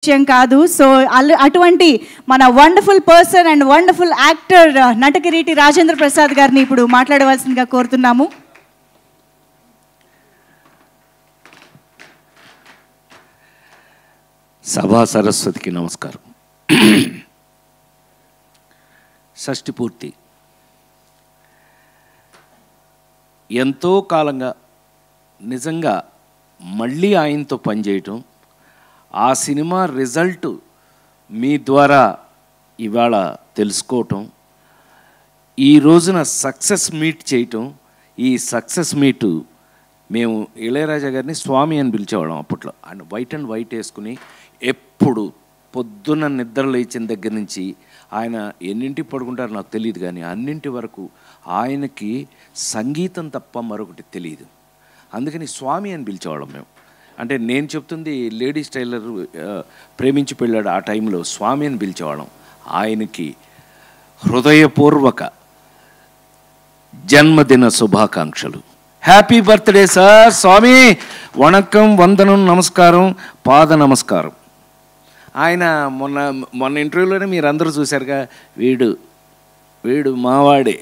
విషయం కాదు. సో అటువంటి మన wonderful person and wonderful actor నటకిరీటి రాజేంద్ర ప్రసాద్ గారిని ఇప్పుడు మాట్లాడవలసిందిగా కోరుతున్నాము. సభా సరస్వతికి నమస్కారం. షష్ఠి పూర్తి ఎంతో కాలంగా నిజంగా మళ్ళీ ఆయనతో పనిచేయటం, ఆ సినిమా రిజల్ట్ మీ ద్వారా ఇవాళ తెలుసుకోవటం, ఈ రోజున సక్సెస్ మీట్ చేయటం. ఈ సక్సెస్ మీటు మేము ఇళయరాజా గారిని స్వామి అని పిలిచేవాళ్ళం అప్పట్లో. ఆయన వైట్ అండ్ వైట్ వేసుకుని ఎప్పుడు పొద్దున్న నిద్ర లేచిన దగ్గర నుంచి ఆయన ఎన్నింటికి పడుకుంటారో నాకు తెలియదు, కానీ అన్నింటి వరకు ఆయనకి సంగీతం తప్ప మరొకటి తెలియదు. అందుకని స్వామి అని పిలిచేవాళ్ళం మేము. అంటే నేను చెప్తుంది లేడీస్ టైలర్ ప్రేమించి పెళ్ళాడు ఆ టైంలో స్వామి అని పిలిచేవాళ్ళం. ఆయనకి హృదయపూర్వక జన్మదిన శుభాకాంక్షలు. Happy birthday sir. స్వామి వణకం, వందనం, నమస్కారం, పాద నమస్కారం. ఆయన మొన్న ఇంటర్వ్యూలోనే మీరు అందరూ చూశారుగా, వీడు మావాడే.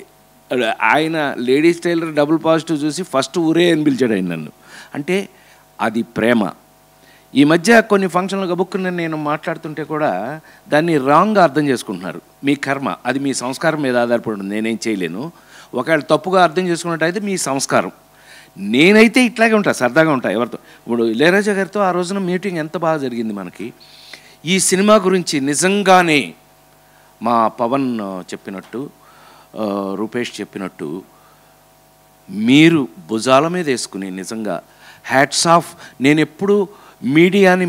ఆయన లేడీస్ టైలర్ డబుల్ పాజిటివ్ చూసి ఫస్ట్ ఊరే అని పిలిచాడు ఆయన నన్ను. అంటే అది ప్రేమ. ఈ మధ్య కొన్ని ఫంక్షన్లు గబుక్కుని నేను మాట్లాడుతుంటే కూడా దాన్ని రాంగ్గా అర్థం చేసుకుంటున్నారు. మీ కర్మ, అది మీ సంస్కారం మీద ఆధారపడి ఉంటుంది, నేనేం చేయలేను. ఒకవేళ తప్పుగా అర్థం చేసుకున్నట్టయితే మీ సంస్కారం. నేనైతే ఇట్లాగే ఉంటా, సరదాగా ఉంటా ఎవరితో. ఇప్పుడు ఇళయరాజా గారితో ఆ రోజున మీటింగ్ ఎంత బాగా జరిగింది మనకి. ఈ సినిమా గురించి నిజంగానే మా పవన్ చెప్పినట్టు, రూపేష్ చెప్పినట్టు, మీరు భుజాల మీద వేసుకుని నిజంగా హ్యాట్స్ ఆఫ్. నేను ఎప్పుడు మీడియాని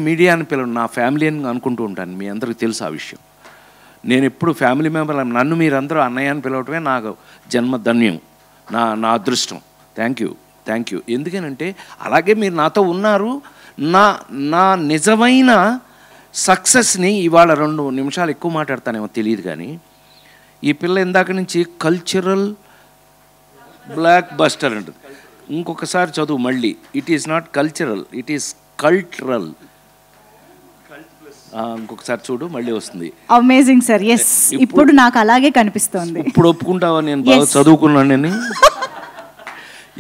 పిలవను, నా ఫ్యామిలీ అని అనుకుంటూ ఉంటాను. మీ అందరికీ తెలుసు ఆ విషయం. నేను ఎప్పుడు ఫ్యామిలీ మెంబర్, నన్ను మీరందరూ అన్నయ్య అని పిలవటమే నాకు జన్మధన్యం, నా అదృష్టం. Thank you. ఎందుకనంటే అలాగే మీరు నాతో ఉన్నారు. నా నిజమైన సక్సెస్ని ఇవాళ 2 నిమిషాలు ఎక్కువ మాట్లాడతానేమో తెలియదు, కానీ ఈ పిల్ల ఇందాక నుంచి కల్చరల్ బ్లాక్ బస్టర్ అంటుంది. ఇంకొకసారి చదువు మళ్ళీ. It is not cultural, it is cultural. ఇంకొకసారి చూడు, మళ్ళీ వస్తుంది. Amazing sir. ఎస్, ఇప్పుడు నాకు అలాగే కనిపిస్తోంది. ఇప్పుడు ఒప్పుకుంటావా నేను బాగా చదువుకున్నాను? నేను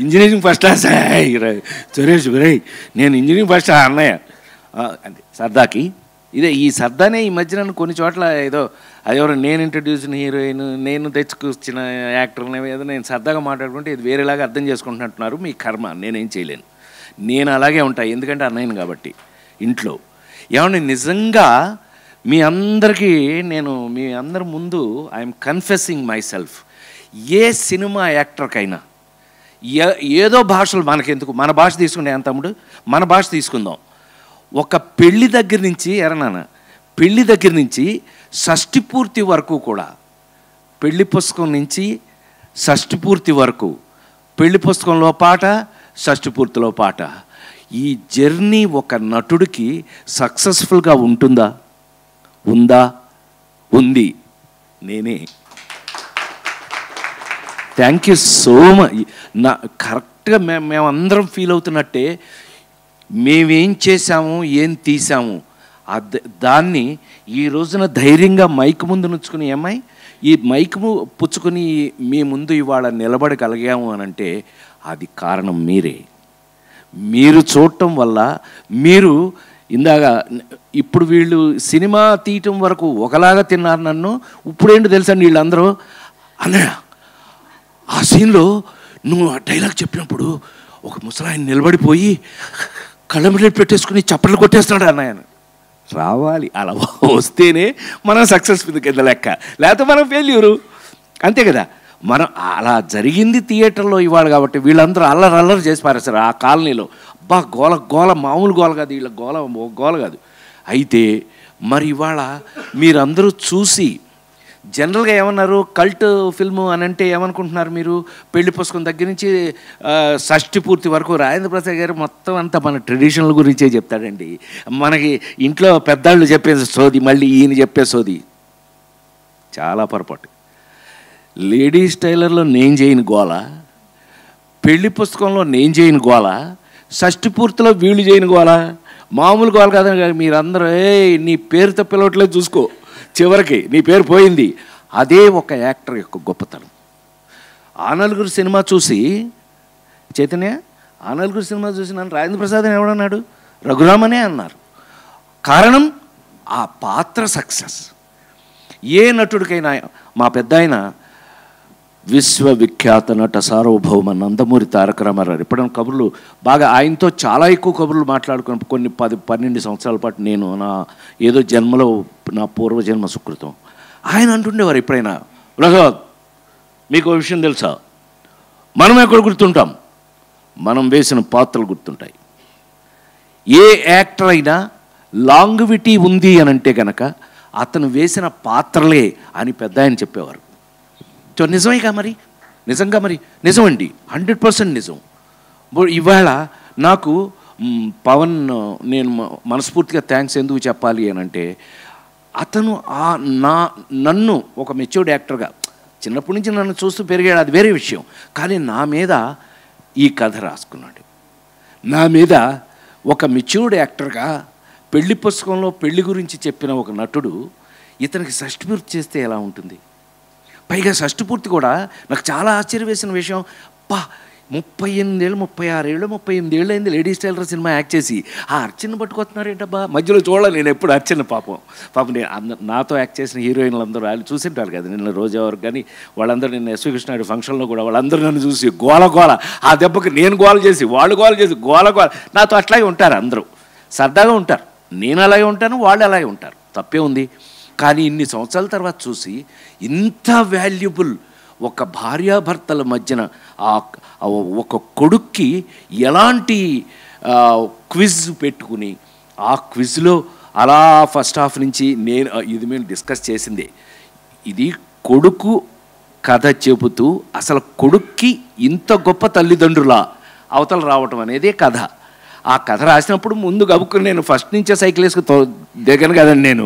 ఇంజనీరింగ్ ఫస్ట్ క్లాస్. సురేష్ నేను ఇంజనీరింగ్ ఫస్ట్ అన్నయ్య అంటే సరదాకి. ఈ సరదానే ఈ మధ్య నన్ను కొన్ని చోట్ల ఏదో అదెవరో నేను ఇంట్రడ్యూసిన హీరోయిన్, నేను తెచ్చుకొచ్చిన యాక్టర్ని ఏదో నేను సరదాగా మాట్లాడుకుంటే ఇది వేరేలాగా అర్థం చేసుకుంటున్నట్టున్నారు. మీ కర్మ, నేనేం చేయలేను. నేను అలాగే ఉంటాను, ఎందుకంటే అన్నయ్యను కాబట్టి ఇంట్లో. ఏమన్నా నిజంగా మీ అందరికీ నేను మీ అందరి ముందు ఐఎమ్ కన్ఫెసింగ్ మై సెల్ఫ్. ఏ సినిమా యాక్టర్కైనా ఏదో భాషలు మనకెందుకు, మన భాష తీసుకుంటే ఏం తమ్ముడు, మన భాష తీసుకుందాం. ఒక పెళ్లి దగ్గర నుంచి పెళ్లి దగ్గర నుంచి షష్ఠి పూర్తి వరకు కూడా, పెళ్లి పుస్తకం నుంచి షష్ఠి పూర్తి వరకు, పెళ్లి పుస్తకంలో పాట, షష్ఠి పూర్తిలో పాట, ఈ జర్నీ ఒక నటుడికి సక్సెస్ఫుల్గా ఉందా? ఉంది. నేనే. Thank you so much. కరెక్ట్గా మేమందరం ఫీల్ అవుతున్నట్టే మేమేం చేశాము, ఏం తీసాము, దాన్ని ఈ రోజున ధైర్యంగా మైక్ ముందు నుంచుకుని, ఏమ్మాయి ఈ మైక్ పుచ్చుకొని మీ ముందు ఇవాళ నిలబడగలిగాము అని అంటే అది కారణం మీరే. మీరు చూడటం వల్ల, మీరు ఇందాక ఇప్పుడు వీళ్ళు సినిమా తీయటం వరకు ఒకలాగా తిన్నారు నన్ను. ఇప్పుడేంటో తెలుసండి, వీళ్ళందరూ అన్నయ్య ఆ సీన్లో నువ్వు ఆ డైలాగ్ చెప్పినప్పుడు ఒక ముసలాయన నిలబడిపోయి కళ్ళమిట్లు పెట్టేసుకుని చప్పట్లు కొట్టేస్తున్నాడు అన్నయ్యను. రావాలి, అలా వస్తేనే మనం సక్సెస్ఫుల్ కింద లెక్క, లేకపోతే మనం ఫెయిల్యూరు, అంతే కదా. మనం అలా జరిగింది థియేటర్లో ఇవాళ కాబట్టి వీళ్ళందరూ అల్లరి చేసి పారేస్తారు ఆ కాలనీలో. గోల మామూలు గోల కాదు, వీళ్ళ గోల కాదు. అయితే మరి ఇవాళ మీరందరూ చూసి జనరల్గా ఏమన్నారు, కల్ట్ ఫిల్ము అని అంటే ఏమనుకుంటున్నారు మీరు? పెళ్లి పుస్తకం దగ్గర నుంచి షష్ఠి పూర్తి వరకు రాజేంద్ర ప్రసాద్ గారు మొత్తం అంతా మన ట్రెడిషనల్ గురించే చెప్తాడండి. మనకి ఇంట్లో పెద్దాళ్ళు చెప్పే సోది, మళ్ళీ ఈయన చెప్పే సోది చాలా పొరపాటు. లేడీస్ టైలర్లో నేను చేయని గోల, పెళ్లి పుస్తకంలో నేను చేయని గోల, షష్ఠి పూర్తిలో వీళ్ళు చేయని గోల, మామూలు గోల కాదని మీరందరూ నీ పేరుతో పిలవట్లేదు చూసుకో, చివరికి నీ పేరు పోయింది. అదే ఒక యాక్టర్ యొక్క గొప్పతనం. ఆ నలుగురు సినిమా చూసి చైతన్య, ఆ నలుగురు సినిమా చూసి నన్ను రాజేంద్ర ప్రసాద్ అని ఎవడన్నాడు? రఘురామనే అన్నారు. కారణం ఆ పాత్ర సక్సెస్. ఏ నటుడికైనా మా పెద్ద ఆయన విశ్వవిఖ్యాత నట సార్వభౌమ నందమూరి తారక రామారావు ఎప్పుడైనా కబుర్లు బాగా ఆయనతో చాలా ఎక్కువ కబుర్లు మాట్లాడుకున్న కొన్ని 10-12 సంవత్సరాల పాటు నేను నా ఏదో జన్మలో నా పూర్వజన్మ సుకృతం. ఆయన అంటుండేవారు ఎప్పుడైనా, ప్రసాద్ మీకు విషయం తెలుసా, మనం ఎక్కడ గుర్తుంటాం, మనం వేసిన పాత్రలు గుర్తుంటాయి. ఏ యాక్టర్ అయినా లాంగ్విటీ ఉంది అని అంటే కనుక అతను వేసిన పాత్రలే అని పెద్ద ఆయన చెప్పేవారు. సో నిజమేగా మరి, నిజంగా మరి నిజమండి, 100% నిజం. ఇవాళ నాకు పవన్ నేను మనస్ఫూర్తిగా థ్యాంక్స్ ఎందుకు చెప్పాలి అని అంటే, అతను నన్ను ఒక మెచ్యూర్డ్ యాక్టర్గా చిన్నప్పటి నుంచి నన్ను చూస్తూ పెరిగాడు, అది వేరే విషయం. కానీ నా మీద ఈ కథ రాసుకున్నాడు. నా మీద ఒక మెచ్యూర్డ్ యాక్టర్గా పెళ్లి పుస్తకంలో పెళ్లి గురించి చెప్పిన ఒక నటుడు ఇతనికి షష్టిపూర్తి చేస్తే ఎలా ఉంటుంది? పైగా షష్టిపూర్తి కూడా నాకు చాలా ఆశ్చర్యం వేసిన విషయం. 38 ఏళ్ళు 36 ఏళ్ళు 38 ఏళ్ళు అయింది లేడీస్ టైలర్ సినిమా యాక్ట్ చేసి ఆ అర్చన పట్టుకొస్తున్నారు ఏంటబ్బా. మధ్యలో చూడాలి నేను ఎప్పుడు అర్చన పాపం నేను నాతో యాక్ట్ చేసిన హీరోయిన్లు అందరూ వాళ్ళు చూసింటారు కదా, నిన్న రోజా వరకు కానీ వాళ్ళందరూ నిన్న ఎస్వి కృష్ణారెడ్డి ఫంక్షన్లో కూడా వాళ్ళందరూ నన్ను చూసి గోల ఆ దెబ్బకి నేను గోల చేసి వాళ్ళు గోల చేసి గోల నాతో అట్లాగే ఉంటారు. అందరూ సరదాగా ఉంటారు, నేను అలాగే ఉంటాను, వాళ్ళు అలాగే ఉంటారు, తప్పే ఉంది. కానీ ఇన్ని సంవత్సరాల తర్వాత చూసి ఇంత వాల్యుబుల్ ఒక భార్యాభర్తల మధ్యన ఒక కొడుక్కి ఎలాంటి క్విజ్ పెట్టుకుని ఆ క్విజ్లో అలా ఫస్ట్ హాఫ్ నుంచి ఇది మేము డిస్కస్ చేసిందే. ఇది కొడుకు కథ చెబుతూ అసలు కొడుక్కి ఇంత గొప్ప తల్లిదండ్రుల అవతల రావటం అనేదే కథ. ఆ కథ రాసినప్పుడు ముందు గబుక్కుని నేను ఫస్ట్ నుంచే సైకిల్ వేసుకు దిగను కదండి, నేను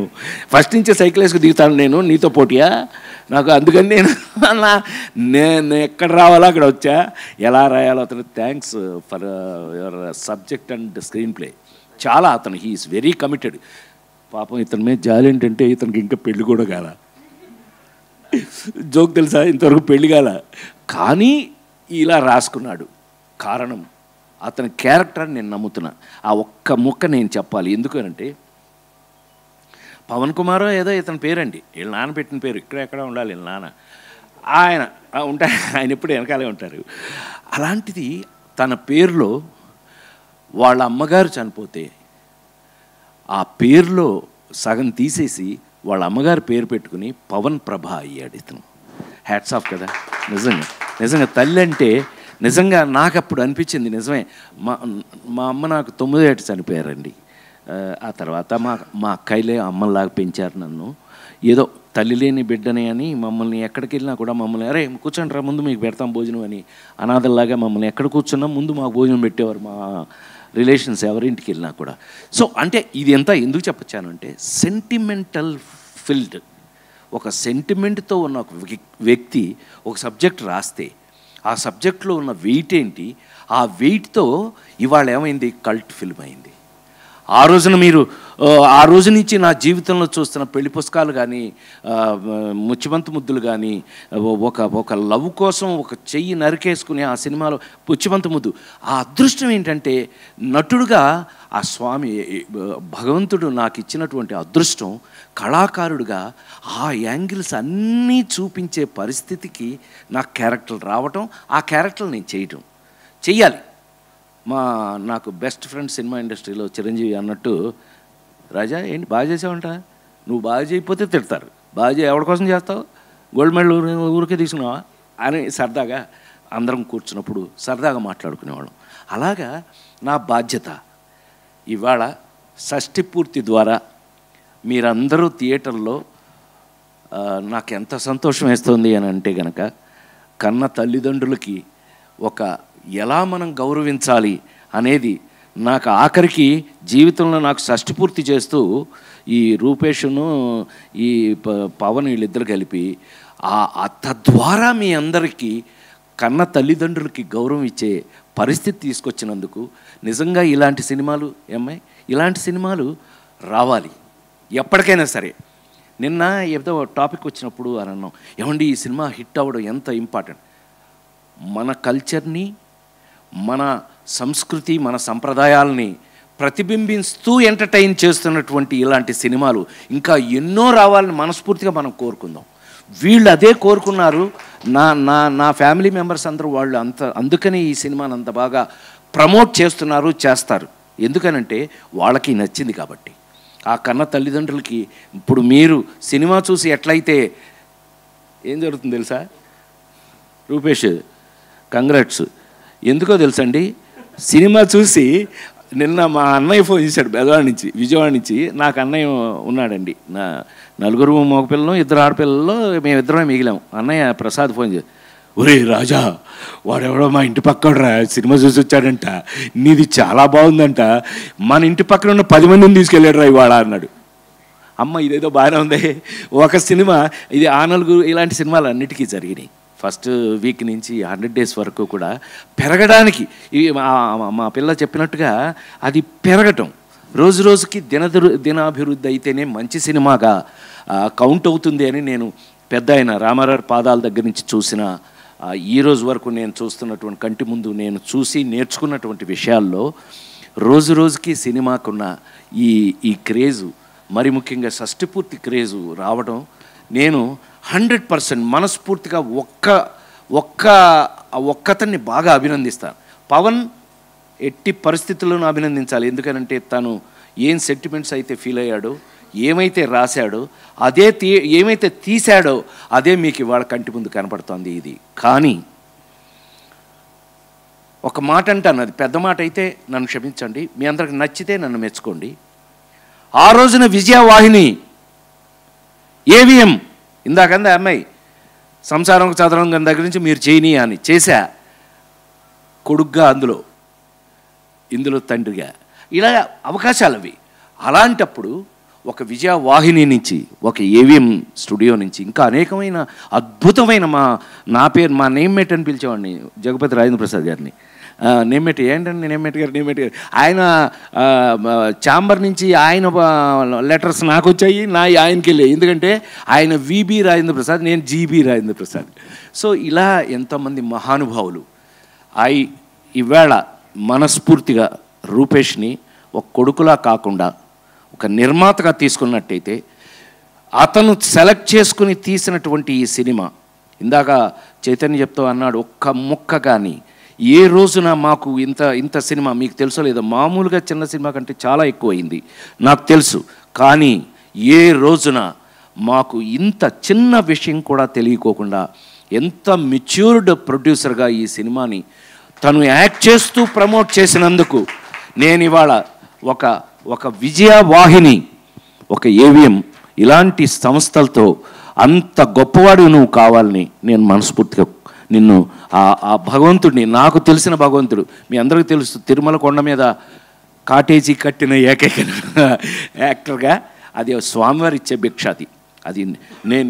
ఫస్ట్ నుంచే సైకిల్ వేసుకు దిగుతాను నేను నీతో పోటీయా నాకు. అందుకని నేను ఎక్కడ రావాలో అక్కడ వచ్చా. ఎలా రాయాలో అతను thanks for your subject and screen play. చాలా అతను హీఈస్ వెరీ కమిటెడ్. పాపం ఇతని మీద జాలి ఏంటంటే ఇతనికి ఇంకా పెళ్ళి కూడా కాల. జోక్ తెలుసా, ఇంతవరకు పెళ్ళి కాల, కానీ ఇలా రాసుకున్నాడు. కారణం అతని క్యారెక్టర్ నేను నమ్ముతున్నా. ఆ ఒక్క ముక్క నేను చెప్పాలి. ఎందుకనంటే పవన్ కుమారో ఏదో ఇతని పేరండి, వీళ్ళ నాన్న పెట్టిన పేరు, ఎక్కడ ఉండాలి వీళ్ళ నాన్న, ఆయన ఉంటారు, ఆయన ఎప్పుడు వెనకాలే ఉంటారు. అలాంటిది తన పేరులో వాళ్ళ అమ్మగారు చనిపోతే ఆ పేరులో సగం తీసేసి వాళ్ళ అమ్మగారు పేరు పెట్టుకుని పవన్ ప్రభ అయ్యాడు ఇతను. హ్యాట్స్ ఆఫ్ కదా. నిజంగా తల్లి అంటే నిజంగా నాకు అప్పుడు అనిపించింది నిజమే. మా అమ్మ నాకు 9 ఏట చనిపోయారండి. ఆ తర్వాత మా అక్కయ్యలే అమ్మలాగా పెంచారు నన్ను. ఏదో తల్లి లేని బిడ్డనే అని మమ్మల్ని ఎక్కడికి వెళ్ళినా కూడా మమ్మల్ని అరే కూర్చోండి రా ముందు మీకు పెడతాం భోజనం అని అనాథల్లాగా మమ్మల్ని ఎక్కడ కూర్చున్నా ముందు మాకు భోజనం పెట్టేవారు మా రిలేషన్స్ ఎవరింటికి వెళ్ళినా కూడా. సో అంటే ఇది ఎంత ఎందుకు చెప్పొచ్చానంటే సెంటిమెంటల్ ఫిల్డ్, ఒక సెంటిమెంట్తో ఉన్న ఒక వ్యక్తి ఒక సబ్జెక్ట్ రాస్తే ఆ సబ్జెక్ట్లో ఉన్న వెయిట్ ఏంటి, ఆ వెయిట్తో ఇవాళ ఏమైంది, కల్ట్ ఫిల్మ్ అయింది. ఆ రోజు నుంచి నా జీవితంలో చూస్తున్న పెళ్లి పుస్తకాలు కానీ ముచ్చిబంతి ముద్దులు కానీ ఒక లవ్ కోసం ఒక చెయ్యి నరికేసుకుని ఆ సినిమాలో ముచ్చిబంతి ముద్దు, ఆ అదృష్టం ఏంటంటే నటుడుగా ఆ స్వామి భగవంతుడు నాకు ఇచ్చినటువంటి అదృష్టం, కళాకారుడిగా ఆ యాంగిల్స్ అన్నీ చూపించే పరిస్థితికి నాకు క్యారెక్టర్లు రావటం, ఆ క్యారెక్టర్లు నేను చెయ్యాలి. నాకు బెస్ట్ ఫ్రెండ్ సినిమా ఇండస్ట్రీలో చిరంజీవి అన్నట్టు, రాజా ఏంటి బాగా చేసావంట, నువ్వు బాగా చేయకపోతే తిడతారు, బాగా ఎవరి కోసం చేస్తావు, గోల్డ్ మెడల్ ఊరికే తీసుకున్నావా అని సరదాగా అందరం కూర్చున్నప్పుడు సరదాగా మాట్లాడుకునేవాళ్ళం. అలాగా నా బాధ్యత ఇవాళ షష్ఠి పూర్తి ద్వారా మీరందరూ థియేటర్లో నాకు ఎంత సంతోషం వేస్తుంది అని అంటే కనుక, కన్న తల్లిదండ్రులకి ఒక ఎలా మనం గౌరవించాలి అనేది నాకు ఆఖరికి జీవితంలో నాకు షష్ఠి పూర్తి చేస్తూ ఈ రూపేషును ఈ పవన్ వీళ్ళిద్దరు కలిపి తద్వారా మీ అందరికీ కన్న తల్లిదండ్రులకి గౌరవం ఇచ్చే పరిస్థితి తీసుకొచ్చినందుకు నిజంగా ఇలాంటి సినిమాలు ఇలాంటి సినిమాలు రావాలి ఎప్పటికైనా సరే. నిన్న ఏదో టాపిక్ వచ్చినప్పుడు అని అన్నాం, ఏమండి ఈ సినిమా హిట్ అవ్వడం ఎంత ఇంపార్టెంట్. మన కల్చర్ని, మన సంస్కృతి, మన సంప్రదాయాలని ప్రతిబింబిస్తూ ఎంటర్టైన్ చేస్తున్నటువంటి ఇలాంటి సినిమాలు ఇంకా ఎన్నో రావాలని మనస్ఫూర్తిగా మనం కోరుకుందాం. వీళ్ళు అదే కోరుకున్నారు. నా ఫ్యామిలీ మెంబర్స్ అందరూ వాళ్ళు అందుకని ఈ సినిమాని అంత బాగా ప్రమోట్ చేస్తారు. ఎందుకనంటే వాళ్ళకి నచ్చింది కాబట్టి. ఆ కన్న తల్లిదండ్రులకి ఇప్పుడు మీరు సినిమా చూసి ఎట్లయితే ఏం జరుగుతుంది తెలుసా రూపేష్, కంగ్రాట్స్. ఎందుకో తెలుసండి, సినిమా చూసి నిన్న మా అన్నయ్య ఫోన్ చేశాడు విజయవాడ నుంచి. నాకు అన్నయ్య ఉన్నాడండి, నా 4 మగపిల్లలు 2 ఆడపిల్లలు, మేమిద్దరమే మిగిలాం. అన్నయ్య ప్రసాద్ ఫోన్ చేసి, ఒరే రాజా, వాడెవడో మా ఇంటి పక్కడరా సినిమా చూసి వచ్చాడంట, నీది చాలా బాగుందంట, మన ఇంటి పక్కన ఉన్న 10 మందిని తీసుకెళ్ళాడు రా ఇవాళ అన్నాడు. అమ్మ ఇదేదో బాగానే ఉంది. ఒక సినిమా ఇది ఆ 4 ఇలాంటి సినిమాలు అన్నిటికీ జరిగినాయి. ఫస్ట్ వీక్ నుంచి 100 days వరకు కూడా పెరగడానికి మా పిల్ల చెప్పినట్టుగా అది పెరగటం, రోజు రోజుకి దినాభివృద్ధి అయితేనే మంచి సినిమాగా కౌంట్ అవుతుంది అని నేను పెద్ద అయిన రామారావు పాదాల దగ్గర నుంచి చూసిన ఈ రోజు వరకు నేను చూస్తున్నటువంటి కంటి ముందు నేను చూసి నేర్చుకున్నటువంటి విషయాల్లో రోజు రోజుకి సినిమాకున్న ఈ క్రేజు, మరి ముఖ్యంగా షష్టిపూర్తి క్రేజు రావడం నేను 100% మనస్ఫూర్తిగా ఒక్కతన్ని బాగా అభినందిస్తాను. పవన్ ఎట్టి పరిస్థితుల్లోనూ అభినందించాలి. ఎందుకనంటే తను ఏం సెంటిమెంట్స్ అయితే ఫీల్ అయ్యాడో, ఏమైతే రాశాడో, ఏమైతే తీశాడో అదే మీకు ఇవాళ కంటి ముందు కనపడుతోంది. ఇది కానీ ఒక మాట అంటాను, అది పెద్ద మాట అయితే నన్ను క్షమించండి, మీ అందరికి నచ్చితే నన్ను మెచ్చుకోండి. ఆ రోజున విజయవాహిని ఏవిఎం ఇందాకందా అమ్మాయి సంసారం చదరం దగ్గర నుంచి మీరు చేయని అని చేశా, కొడుగ్గా ఇందులో తండ్రిగా, ఇలా అవకాశాలు అవి. అలాంటప్పుడు ఒక విజయవాహిని నుంచి, ఒక ఏవిఎం స్టూడియో నుంచి ఇంకా అనేకమైన అద్భుతమైన నా నేమ్మేట్ అని పిలిచేవాడిని జగపతి రాజేంద్ర ప్రసాద్ గారిని. నేమ్మేట్ ఏంటండి నేమ్మేట్ గారు ఆయన ఛాంబర్ నుంచి ఆయన లెటర్స్ నాకు వచ్చాయి, ఆయనకి వెళ్ళాయి. ఎందుకంటే ఆయన విబి రాజేంద్ర ప్రసాద్, నేను జీబీ రాజేంద్ర ప్రసాద్. సో ఇలా ఎంతోమంది మహానుభావులు. ఇవాళ మనస్ఫూర్తిగా రూపేష్ని ఒక కొడుకులా కాకుండా ఒక నిర్మాతగా తీసుకున్నట్టయితే, అతను సెలెక్ట్ చేసుకుని తీసినటువంటి ఈ సినిమా, ఇందాక చైతన్య చెప్తూ అన్నాడు, ఒక్క ముక్క కానీ ఏ రోజున మాకు ఇంత సినిమా మీకు తెలుసో లేదో, మామూలుగా చిన్న సినిమా కంటే చాలా ఎక్కువైంది నాకు తెలుసు, కానీ ఏ రోజున మాకు ఇంత చిన్న విషయం కూడా తెలియకోకుండా ఎంత మెచ్యూర్డ్ ప్రొడ్యూసర్గా ఈ సినిమాని తను యాక్ట్ చేస్తూ ప్రమోట్ చేసినందుకు నేను ఇవాళ ఒక విజయవాహిని, ఒక ఏవిఎం ఇలాంటి సంస్థలతో అంత గొప్పవాడు నువ్వు కావాలని నేను మనస్ఫూర్తిగా నిన్ను ఆ భగవంతుడిని, నాకు తెలిసిన భగవంతుడు, మీ అందరికీ తెలుసు తిరుమల కొండ మీద కాటేజీ కట్టిన ఏకైక యాక్టర్గా అది స్వామివారి ఇచ్చే భిక్ష. అది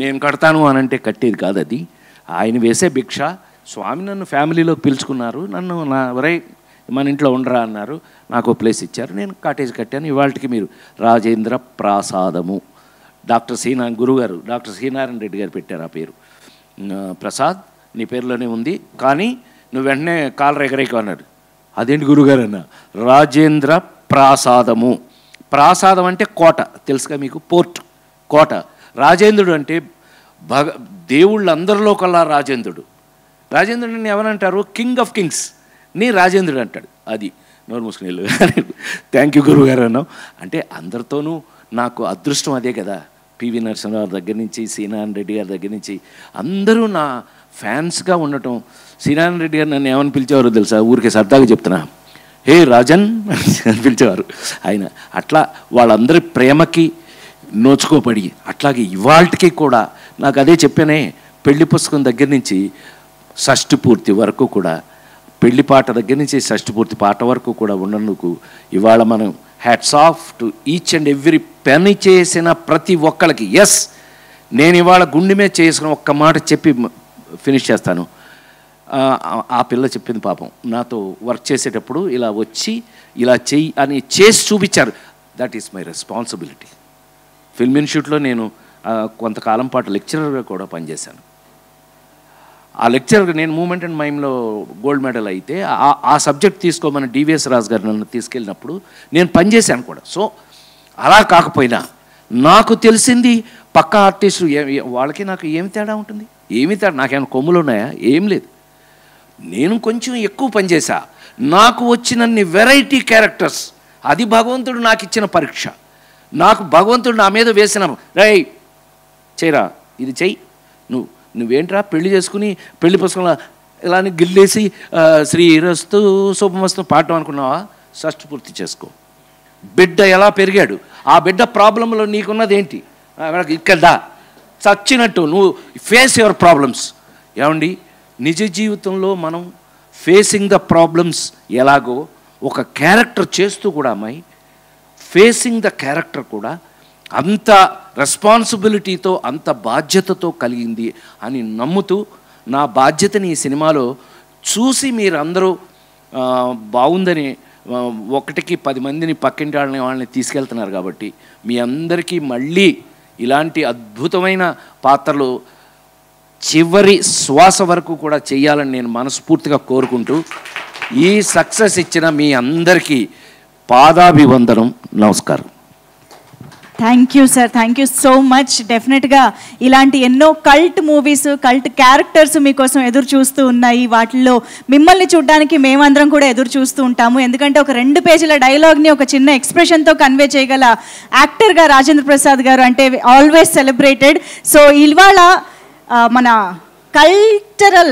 నేను కడతాను అని అంటే కట్టేది కాదు, అది ఆయన వేసే భిక్ష. స్వామి నన్ను ఫ్యామిలీలోకి పిలుచుకున్నారు, నన్ను మన ఇంట్లో ఉండరా అన్నారు, నాకు ప్లేస్ ఇచ్చారు, నేను కాటేజ్ కట్టాను. ఇవాళకి మీరు రాజేంద్ర ప్రసాదము, గురుగారు డాక్టర్ శ్రీనారాయణ రెడ్డి గారు పెట్టారు ఆ పేరు. ప్రసాద్ నీ పేరులోనే ఉంది, కానీ నువ్వు వెంటనే కాలర్ ఎగరేకు అన్నాడు. అదేంటి గురుగారు అన్న, రాజేంద్ర ప్రసాదము. ప్రాసాదం అంటే కోట, తెలుసుగా మీకు, పోర్ట్, కోట. రాజేంద్రుడు అంటే దేవుళ్ళందరిలో కల్లా రాజేంద్రుడిని ఎవరంటారు? కింగ్ ఆఫ్ కింగ్స్ నీ రాజేంద్రుడు అంటాడు. అది నోరు మూసుకుని వెళ్ళు. థ్యాంక్ యూ గురువుగారు అన్నావు. అంటే అందరితోనూ నాకు అదృష్టం అదే కదా. పివి నరసింహారావు దగ్గర నుంచి, శ్రీనారాయణ రెడ్డి గారి దగ్గర నుంచి అందరూ నా ఫ్యాన్స్గా ఉండటం. శ్రీనారాయణ రెడ్డి గారు నన్ను ఏమని పిలిచేవారు తెలుసా? ఊరికే సరదాగా చెప్తున్నా, హే రాజన్ అని పిలిచేవారు ఆయన. అట్లా వాళ్ళందరి ప్రేమకి నోచుకోబడి, అట్లాగే ఇవాళకి కూడా నాకు అదే చెప్పానే, పెళ్లి పుస్తకం దగ్గర నుంచి షష్ఠి పూర్తి వరకు కూడా, పెళ్లి పాట దగ్గర నుంచి షష్ఠి పూర్తి పాట వరకు కూడా ఉన్నందుకు ఇవాళ మనం hats off to each and every పని చేసిన ప్రతి ఒక్కరికి. ఎస్, నేను ఇవాళ గుండె మీద చేసుకుని ఒక్క మాట చెప్పి ఫినిష్ చేస్తాను. ఆ పిల్ల చెప్పింది పాపం నాతో వర్క్ చేసేటప్పుడు ఇలా వచ్చి ఇలా చెయ్యి అని చేసి చూపించారు. That is my responsibility. Film ఇన్స్టిట్యూట్లో నేను కొంతకాలం పాటు లెక్చరర్గా కూడా పనిచేశాను. ఆ లెక్చరర్గా నేను మూమెంట్ అండ్ మైమ్లో గోల్డ్ మెడల్ అయితే ఆ సబ్జెక్ట్ తీసుకోమని డివిఎస్ రాజు గారు నన్ను తీసుకెళ్ళినప్పుడు నేను పనిచేశాను కూడా. సో అలా కాకపోయినా నాకు తెలిసింది పక్క ఆర్టిస్టు వాళ్ళకి నాకు ఏమి తేడా ఉంటుంది? ఏమి తేడా? నాకేమైనా కొమ్ములు ఉన్నాయా? ఏం లేదు. నేను కొంచెం ఎక్కువ పనిచేశా. నాకు వచ్చినన్ని వెరైటీ క్యారెక్టర్స్, అది భగవంతుడు నాకు ఇచ్చిన పరీక్ష. నాకు భగవంతుడు నా మీద వేసిన రై చేయరా ఇది చెయ్యి, నువ్వేంట్రా పెళ్లి చేసుకుని పెళ్లి పుస్తకంలో ఇలా గిల్లేసి శ్రీరస్తు శుభమస్తు పాడటం అనుకున్నావా? షష్ఠి పూర్తి చేసుకో. బిడ్డ ఎలా పెరిగాడు, ఆ బిడ్డ ప్రాబ్లంలో నీకున్నది ఏంటి? ఇక్కడా చచ్చినట్టు నువ్వు ఫేస్ యువర్ ప్రాబ్లమ్స్. ఏమండి, నిజ జీవితంలో మనం ఫేసింగ్ ద ప్రాబ్లమ్స్ ఎలాగో ఒక క్యారెక్టర్ చేస్తూ కూడా అమ్మాయి ఫేసింగ్ ద క్యారెక్టర్ కూడా అంత రెస్పాన్సిబిలిటీతో అంత బాధ్యతతో కలిగింది అని నమ్ముతూ నా బాధ్యతని ఈ సినిమాలో చూసి మీరందరూ బాగుందని 1కి 10 మందిని పక్కింటి వాళ్ళని తీసుకెళ్తున్నారు. కాబట్టి మీ అందరికీ మళ్ళీ ఇలాంటి అద్భుతమైన పాత్రలు చివరి శ్వాస వరకు కూడా చేయాలని నేను మనస్ఫూర్తిగా కోరుకుంటూ ఈ సక్సెస్ ఇచ్చిన మీ అందరికీ పాదాభివందనం, నమస్కారం. Thank you sir, thank you so much. డెఫినెట్గా ఇలాంటి ఎన్నో కల్ట్ మూవీస్, కల్ట్ క్యారెక్టర్స్ మీకోసం ఎదురు చూస్తూ ఉన్నాయి. వాటిల్లో మిమ్మల్ని చూడడానికి మేమందరం కూడా ఎదురు చూస్తూ ఉంటాము. ఎందుకంటే ఒక 2 పేజీల డైలాగ్ని ఒక చిన్న ఎక్స్ప్రెషన్తో కన్వే చేయగల యాక్టర్గా రాజేంద్ర ప్రసాద్ గారు అంటే ఆల్వేస్ సెలబ్రేటెడ్. సో ఇవాళ మన కల్చరల్